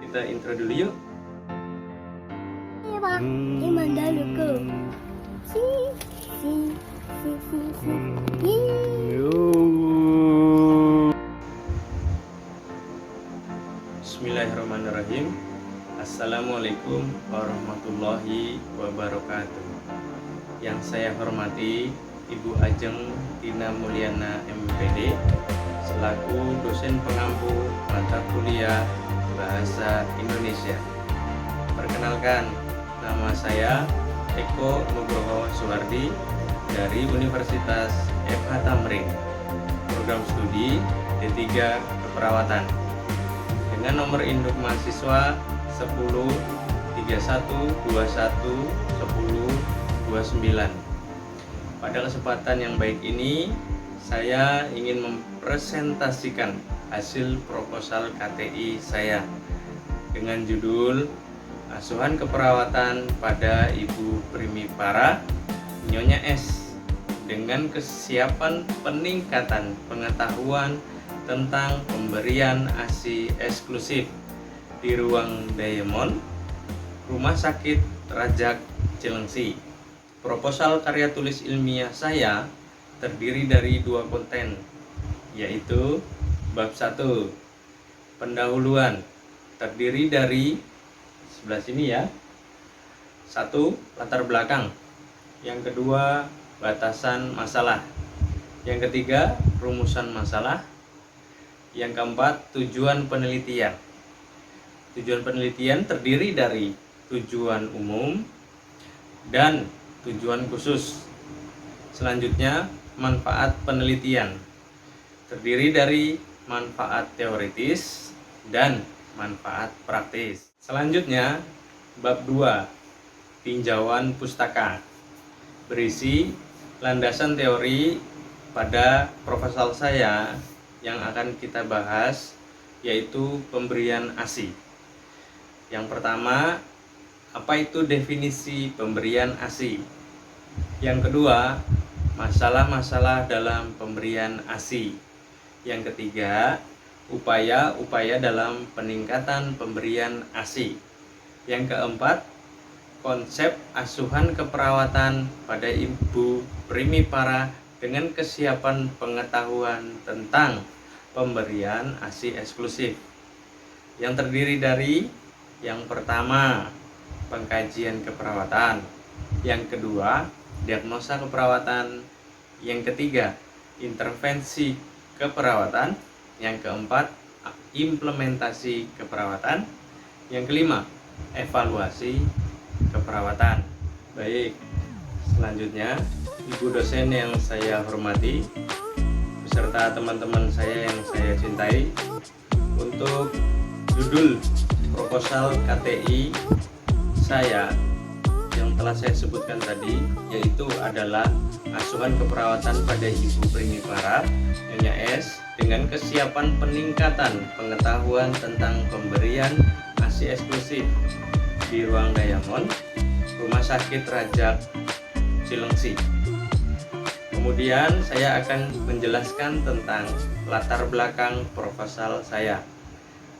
Kita intro dulu yuk. Iya Pak, gimana dulu? Si. Bismillahirrahmanirrahim. Assalamualaikum warahmatullahi wabarakatuh. Yang saya hormati Ibu Ajeng Tina Mulyana MPD selaku dosen pengampu mata kuliah Bahasa Indonesia. Perkenalkan, nama saya Eko Nugroho Suwardi dari Universitas FH Tamrin, program studi D3 Keperawatan, dengan nomor induk mahasiswa 10 31 21 10 29. Pada kesempatan yang baik ini, saya ingin mempresentasikan hasil proposal KTI saya dengan judul Asuhan Keperawatan pada Ibu Primipara Nyonya S dengan kesiapan peningkatan pengetahuan tentang pemberian ASI eksklusif di ruang Diamond, Rumah Sakit Rajak Cilengsi. Proposal karya tulis ilmiah saya terdiri dari 2 konten, yaitu bab 1 pendahuluan, terdiri dari sebelah sini ya. 1. Latar belakang. Yang kedua, batasan masalah. Yang ketiga, rumusan masalah. Yang keempat, tujuan penelitian. Tujuan penelitian terdiri dari tujuan umum dan tujuan khusus. Selanjutnya, manfaat penelitian terdiri dari manfaat teoritis dan manfaat praktis. Selanjutnya, bab 2 tinjauan pustaka berisi landasan teori pada proposal saya yang akan kita bahas, yaitu pemberian ASI. Yang pertama, apa itu definisi pemberian ASI? Yang kedua, masalah-masalah dalam pemberian ASI. Yang ketiga, upaya-upaya dalam peningkatan pemberian ASI. Yang keempat, konsep asuhan keperawatan pada Ibu Primipara dengan kesiapan pengetahuan tentang pemberian ASI eksklusif, yang terdiri dari yang pertama, pengkajian keperawatan. Yang kedua, diagnosa keperawatan. Yang ketiga, intervensi keperawatan. Yang keempat, implementasi keperawatan. Yang kelima, evaluasi keperawatan. Baik, selanjutnya Ibu dosen yang saya hormati beserta teman-teman saya yang saya cintai, untuk judul proposal KTI saya yang telah saya sebutkan tadi, yaitu adalah asuhan keperawatan pada Ibu Primipara Nyonya S dengan kesiapan peningkatan pengetahuan tentang pemberian ASI eksklusif di ruang Diamond, Rumah Sakit Rajak Cilengsi. Kemudian saya akan menjelaskan tentang latar belakang proposal saya.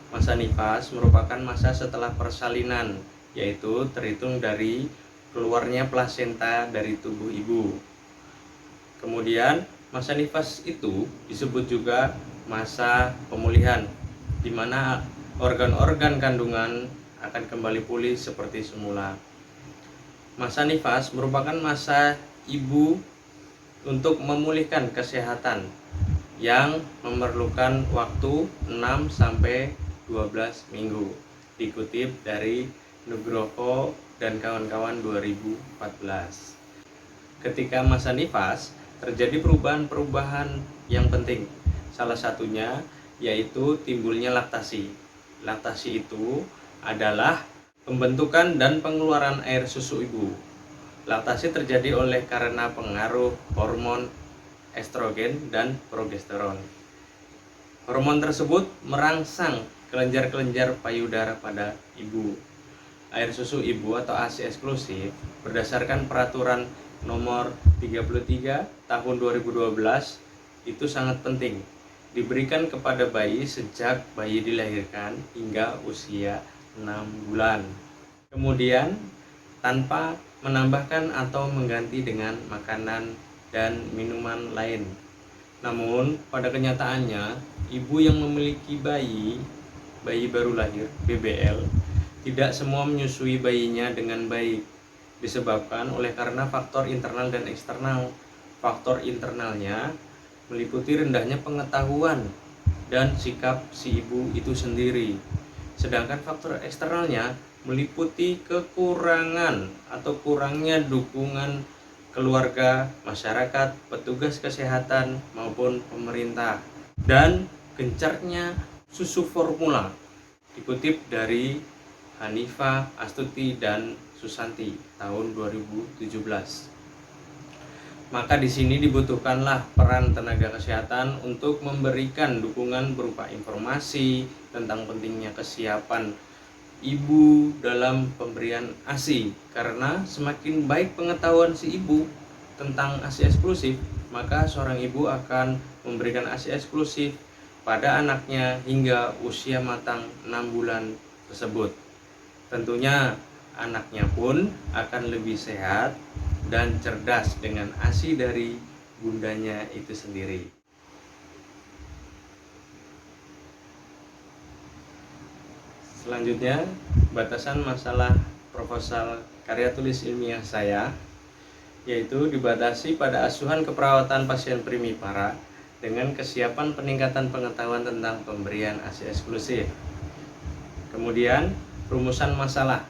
Masa nifas merupakan masa setelah persalinan, yaitu terhitung dari keluarnya plasenta dari tubuh ibu. Kemudian masa nifas itu disebut juga masa pemulihan, di mana organ-organ kandungan akan kembali pulih seperti semula. Masa nifas merupakan masa ibu untuk memulihkan kesehatan yang memerlukan waktu 6 sampai 12 minggu, dikutip dari Nugroho dan kawan-kawan 2014. Ketika masa nifas, terjadi perubahan-perubahan yang penting. Salah satunya yaitu timbulnya laktasi. Laktasi itu adalah pembentukan dan pengeluaran air susu ibu. Laktasi terjadi oleh karena pengaruh hormon estrogen dan progesteron. Hormon tersebut merangsang kelenjar-kelenjar payudara pada ibu. Air susu ibu atau ASI eksklusif berdasarkan peraturan nomor 33 tahun 2012 itu sangat penting diberikan kepada bayi sejak bayi dilahirkan hingga usia 6 bulan. Kemudian tanpa menambahkan atau mengganti dengan makanan dan minuman lain. Namun pada kenyataannya ibu yang memiliki bayi baru lahir BBL tidak semua menyusui bayinya dengan baik, disebabkan oleh karena faktor internal dan eksternal. Faktor internalnya meliputi rendahnya pengetahuan dan sikap si ibu itu sendiri. Sedangkan faktor eksternalnya meliputi kekurangan atau kurangnya dukungan keluarga, masyarakat, petugas kesehatan maupun pemerintah, dan gencarnya susu formula. Dikutip dari Hanifah, Astuti, dan Susanti tahun 2017. Maka di sini dibutuhkanlah peran tenaga kesehatan untuk memberikan dukungan berupa informasi tentang pentingnya kesiapan ibu dalam pemberian ASI, karena semakin baik pengetahuan si ibu tentang ASI eksklusif, maka seorang ibu akan memberikan ASI eksklusif pada anaknya hingga usia matang 6 bulan tersebut. Tentunya anaknya pun akan lebih sehat dan cerdas dengan ASI dari bundanya itu sendiri. Selanjutnya, batasan masalah proposal karya tulis ilmiah saya, yaitu dibatasi pada asuhan keperawatan pasien primipara dengan kesiapan peningkatan pengetahuan tentang pemberian ASI eksklusif. Kemudian, rumusan masalah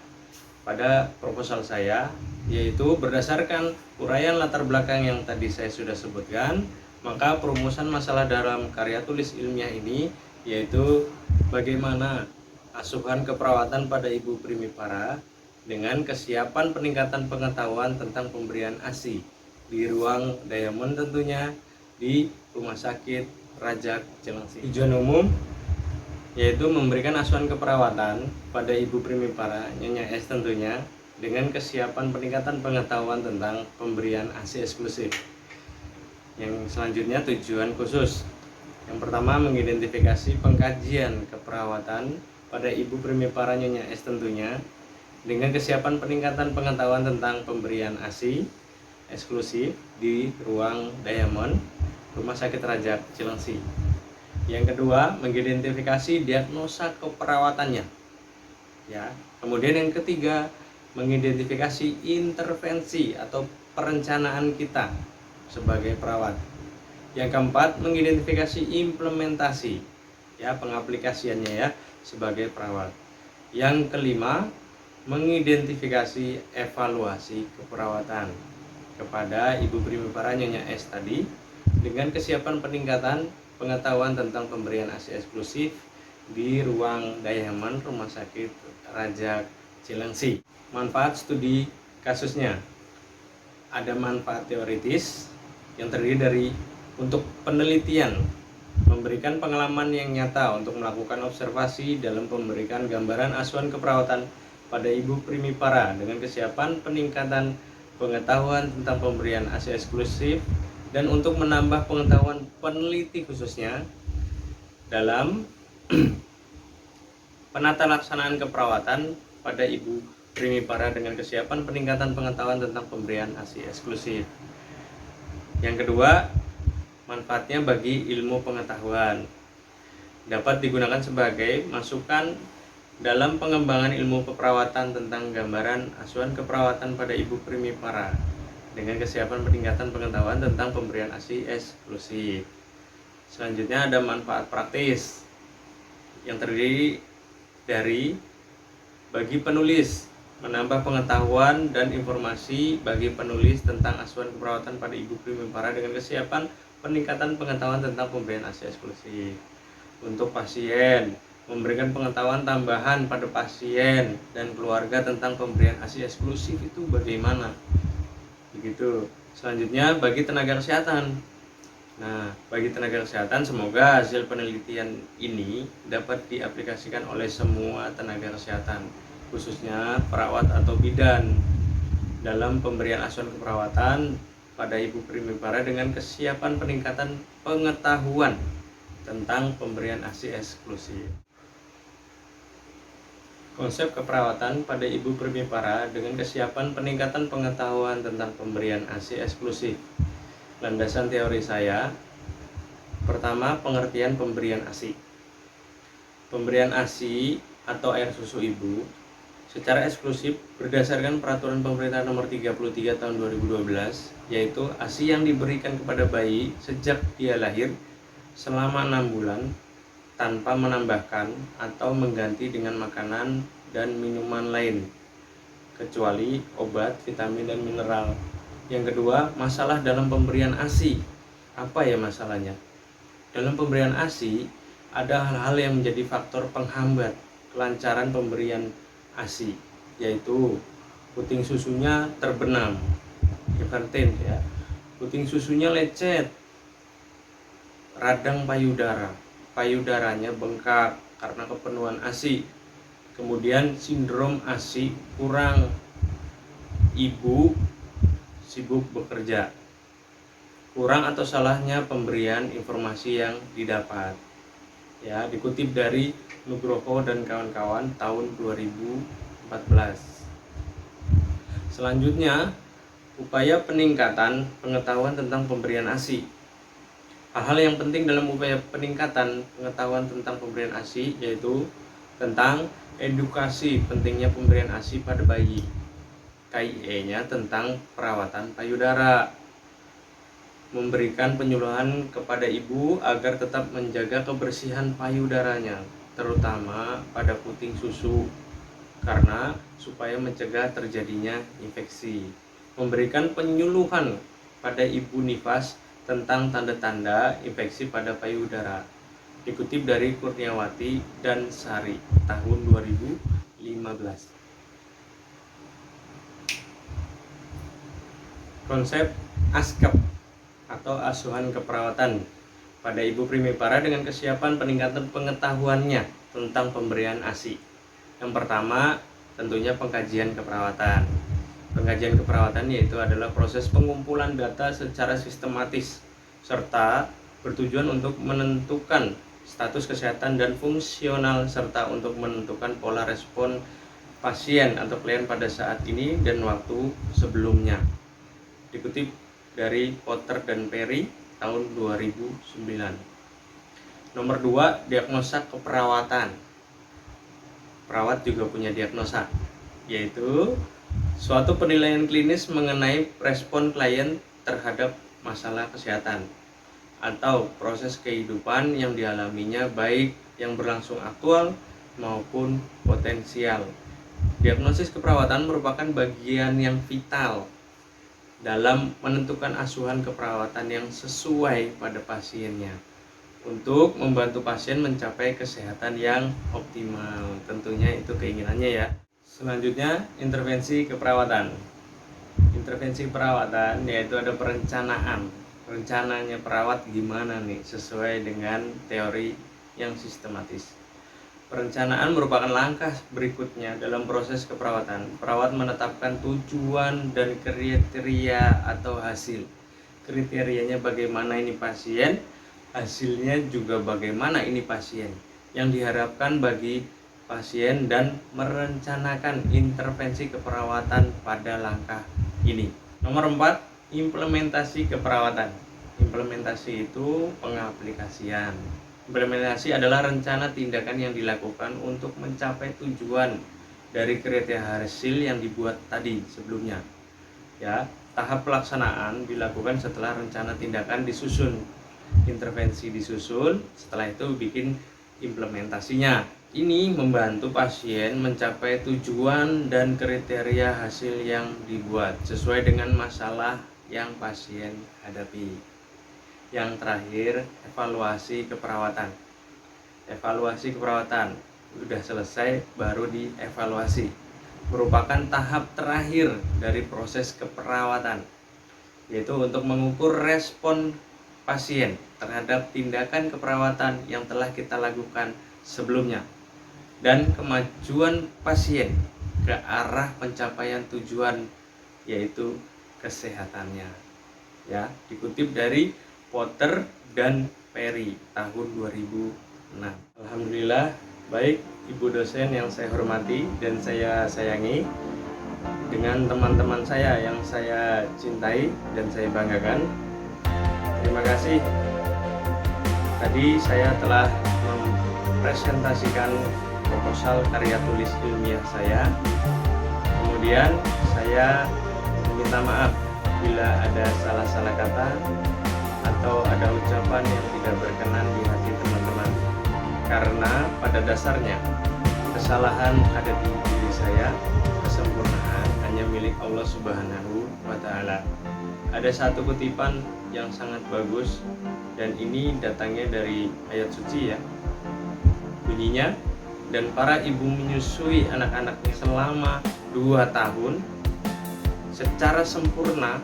pada proposal saya, yaitu berdasarkan uraian latar belakang yang tadi saya sudah sebutkan, maka perumusan masalah dalam karya tulis ilmiah ini yaitu bagaimana asuhan keperawatan pada ibu primipara dengan kesiapan peningkatan pengetahuan tentang pemberian ASI di ruang Diamond, tentunya di Rumah Sakit Rajak Cilengsi. Tujuan umum yaitu memberikan asuhan keperawatan pada ibu primipara Nyonya S tentunya dengan kesiapan peningkatan pengetahuan tentang pemberian ASI eksklusif. Yang selanjutnya tujuan khusus. Yang pertama, mengidentifikasi pengkajian keperawatan pada ibu primipara Nyonya S tentunya dengan kesiapan peningkatan pengetahuan tentang pemberian ASI eksklusif di ruang Diamond, Rumah Sakit Rajak Cilengsi. Yang kedua, mengidentifikasi diagnosa keperawatannya. Ya. Kemudian yang ketiga, mengidentifikasi intervensi atau perencanaan kita sebagai perawat. Yang keempat, mengidentifikasi implementasi, ya, pengaplikasiannya ya sebagai perawat. Yang kelima, mengidentifikasi evaluasi keperawatan kepada ibu primipara Nyonya S tadi dengan kesiapan peningkatan pengetahuan tentang pemberian ASI eksklusif di ruang Diamond Rumah Sakit Rajak Cilengsi. Manfaat studi kasusnya. Ada manfaat teoritis yang terdiri dari untuk penelitian, memberikan pengalaman yang nyata untuk melakukan observasi dalam memberikan gambaran asuhan keperawatan pada ibu primipara dengan kesiapan peningkatan pengetahuan tentang pemberian ASI eksklusif, dan untuk menambah pengetahuan peneliti khususnya dalam penata laksanaan keperawatan pada ibu primipara dengan kesiapan peningkatan pengetahuan tentang pemberian ASI eksklusif. Yang kedua, manfaatnya bagi ilmu pengetahuan. Dapat digunakan sebagai masukan dalam pengembangan ilmu keperawatan tentang gambaran asuhan keperawatan pada ibu primipara dengan kesiapan peningkatan pengetahuan tentang pemberian ASI eksklusif. Selanjutnya ada manfaat praktis yang terdiri dari bagi penulis, menambah pengetahuan dan informasi bagi penulis tentang asuhan keperawatan pada ibu primipara dengan kesiapan peningkatan pengetahuan tentang pemberian ASI eksklusif. Untuk pasien, memberikan pengetahuan tambahan pada pasien dan keluarga tentang pemberian ASI eksklusif itu bagaimana. Begitu. Selanjutnya bagi tenaga kesehatan. Nah, bagi tenaga kesehatan semoga hasil penelitian ini dapat diaplikasikan oleh semua tenaga kesehatan, khususnya perawat atau bidan, dalam pemberian asuhan keperawatan pada ibu primipara dengan kesiapan peningkatan pengetahuan tentang pemberian ASI eksklusif. Konsep keperawatan pada ibu primipara dengan kesiapan peningkatan pengetahuan tentang pemberian ASI eksklusif. Landasan teori saya, pertama, pengertian pemberian ASI. Pemberian ASI atau air susu ibu secara eksklusif berdasarkan peraturan pemerintah nomor 33 tahun 2012, yaitu ASI yang diberikan kepada bayi sejak dia lahir selama 6 bulan tanpa menambahkan atau mengganti dengan makanan dan minuman lain kecuali obat, vitamin, dan mineral. Yang kedua, masalah dalam pemberian ASI. Apa ya masalahnya? Dalam pemberian ASI ada hal-hal yang menjadi faktor penghambat kelancaran pemberian ASI, yaitu puting susunya terbenam, invertin ya. Puting susunya lecet, radang payudaranya bengkak karena kepenuhan ASI. Kemudian sindrom ASI kurang, ibu sibuk bekerja, kurang atau salahnya pemberian informasi yang didapat. Ya, dikutip dari Nugroho dan kawan-kawan tahun 2014. Selanjutnya, upaya peningkatan pengetahuan tentang pemberian ASI. Hal-hal yang penting dalam upaya peningkatan pengetahuan tentang pemberian ASI yaitu tentang edukasi pentingnya pemberian ASI pada bayi, KIE-nya tentang perawatan payudara, memberikan penyuluhan kepada ibu agar tetap menjaga kebersihan payudaranya, terutama pada puting susu, karena supaya mencegah terjadinya infeksi, memberikan penyuluhan pada ibu nifas tentang tanda-tanda infeksi pada payudara, dikutip dari Kurniawati dan Sari tahun 2015. Konsep ASKEP atau asuhan keperawatan pada ibu primipara dengan kesiapan peningkatan pengetahuannya tentang pemberian ASI. Yang pertama, tentunya pengkajian keperawatan. Pengkajian keperawatan yaitu adalah proses pengumpulan data secara sistematis serta bertujuan untuk menentukan status kesehatan dan fungsional serta untuk menentukan pola respon pasien atau klien pada saat ini dan waktu sebelumnya. Dikutip dari Potter dan Perry tahun 2009. Nomor 2, diagnosa keperawatan. Perawat juga punya diagnosa, yaitu suatu penilaian klinis mengenai respon klien terhadap masalah kesehatan atau proses kehidupan yang dialaminya, baik yang berlangsung aktual maupun potensial. Diagnosis keperawatan merupakan bagian yang vital dalam menentukan asuhan keperawatan yang sesuai pada pasiennya untuk membantu pasien mencapai kesehatan yang optimal. Tentunya itu keinginannya ya. Selanjutnya, intervensi keperawatan. Intervensi perawatan yaitu ada perencanaan. Rencananya perawat gimana nih sesuai dengan teori yang sistematis. Perencanaan merupakan langkah berikutnya dalam proses keperawatan. Perawat menetapkan tujuan dan kriteria atau hasil. Kriterianya bagaimana ini pasien, hasilnya juga bagaimana ini pasien yang diharapkan bagi pasien, dan merencanakan intervensi keperawatan pada langkah ini. Nomor 4, implementasi keperawatan. Implementasi itu pengaplikasian. Implementasi adalah rencana tindakan yang dilakukan untuk mencapai tujuan dari kriteria hasil yang dibuat tadi sebelumnya. Ya, tahap pelaksanaan dilakukan setelah rencana tindakan disusun, intervensi disusun, setelah itu bikin implementasinya. Ini membantu pasien mencapai tujuan dan kriteria hasil yang dibuat sesuai dengan masalah yang pasien hadapi. Yang terakhir, evaluasi keperawatan. Evaluasi keperawatan sudah selesai, baru dievaluasi. Merupakan tahap terakhir dari proses keperawatan, yaitu untuk mengukur respon pasien terhadap tindakan keperawatan yang telah kita lakukan sebelumnya dan kemajuan pasien ke arah pencapaian tujuan, yaitu kesehatannya. Ya, dikutip dari Potter dan Perry tahun 2006. Alhamdulillah, baik ibu dosen yang saya hormati dan saya sayangi, dengan teman-teman saya yang saya cintai dan saya banggakan. Terima kasih. Tadi saya telah mempresentasikan proposal karya tulis ilmiah saya. Kemudian saya meminta maaf bila ada salah-salah kata atau ada ucapan yang tidak berkenan di hati teman-teman. Karena pada dasarnya kesalahan ada di diri saya, kesempurnaan hanya milik Allah Subhanahu wa Ta'ala. Ada satu kutipan yang sangat bagus, dan ini datangnya dari ayat suci ya. Bunyinya, dan para ibu menyusui anak-anaknya selama 2 tahun secara sempurna,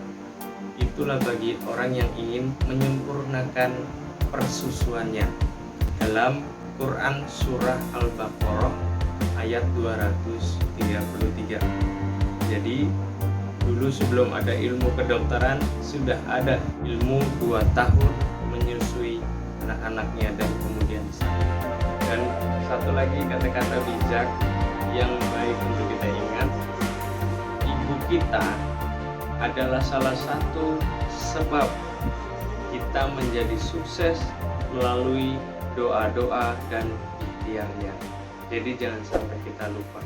itulah bagi orang yang ingin menyempurnakan persusuannya. Dalam Quran Surah Al-Baqarah ayat 233. Jadi dulu sebelum ada ilmu kedokteran, sudah ada ilmu 2 tahun menyusui anak-anaknya dan kemudian sakit. Dan satu lagi kata-kata bijak yang baik untuk kita ingat, ibu kita adalah salah satu sebab kita menjadi sukses melalui doa-doa dan ikhtiarnya. Jadi jangan sampai kita lupa.